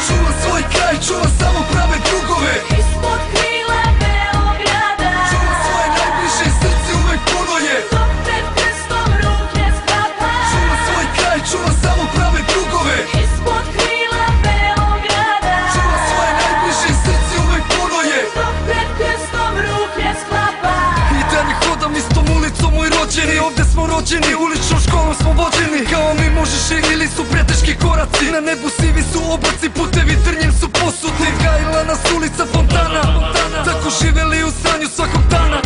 Čuvam svoj kraj, čuvam samo prave drugove. Ispod krila Beograda Čuvam svoje najbliže, srce uvek puno je. dok pred krstom ruke sklapa. Čuvam svoj kraj, čuvam samo prave drugove. Ispod krila Beograda Čuvam svoje najbliže, srce uvek puno je. dok pred krstom ruke sklapa. I da ne hodam istom ulicom moj rođeni. Ovde smo rođeni, uličnom školom smo vođeni. Kao mi možeš ili su preteški koraci. Na nebu sivi su oblaci, putevi trnjem su posuti. Gajla nas ulica fontana, tako živeli u sanju svakog dana.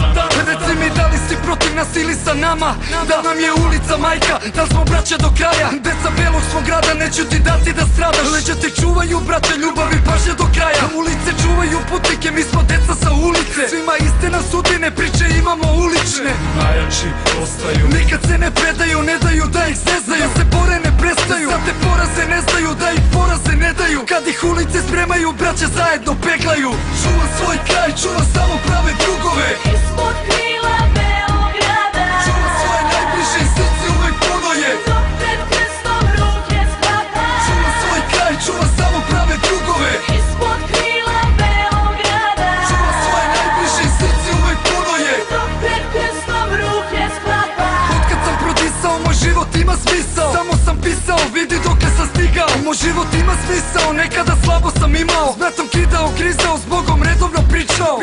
Reci mi da li si protiv nas ili sa nama. Da nam je ulica majka, da li smo braća do kraja. Deca belog smo grada, neću ti dati da stradaš. Leđa te čuvaju braće, ljubavi pažnje do kraja. Ulice čuvaju putnike, mi smo deca sa ulice. Svima iste nas sudbine, priče imamo ulične. Najjači ostaju. Nikad se ne predaju, ne daju da ih zezaju. Se bore ne prestaju, za te poraze ne znaju, da ih poraze ne daju. Kad ih ulice spremaju, braće zajedno peglaju. Čuvam svoj kraj, čuvam samo prave drugove. Ispod krila Beograda Čuvam svoje najbliže, srce uvek puno je. dok pred krstom ruke sklapa. Čuvam svoj kraj, čuvam samo prave drugove. Ispod krila Beograda Čuvam svoje najbliže, srce uvek puno je. dok pred krstom ruke sklapa. Otkad sam prodisao, moj život ima smisao. Samo sam pisao, vidi dokle sam stigao. Moj život ima smisao, nekada slabo sam imao. S bratom kidao, grizao, s Bogom redovno pričao.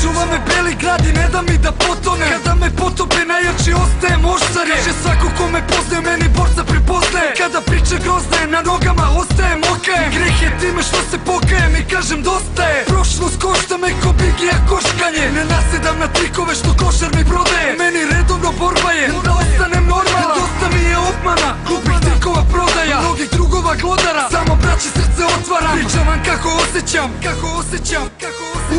Čuva me beli grad i ne da mi da potone. Kada me potope, najjači ostajem oštare. Kaže svako ko me poznaje, meni borca prepoznaje. Kada priče grozne, na nogama ostajem okajem. Greh je time što se pokajem i kažem dosta je. Prošlost košta me ko Bigija koškanje. Ne nasedam na trikove što košar mi prodaje. Meni redovno borba je da ostanem normalan. Dosta mi je obmana, glupih trikova prodaja, mnogih drugova glodara. Samo braće srce otvaram, pričam vam kako osjećam.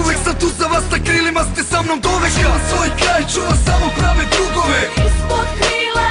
Uvek sam tu za vas, na krilima ste sa mnom doveka. Čuvam svoj kraj, čuvam samo prave drugove. Ispod krila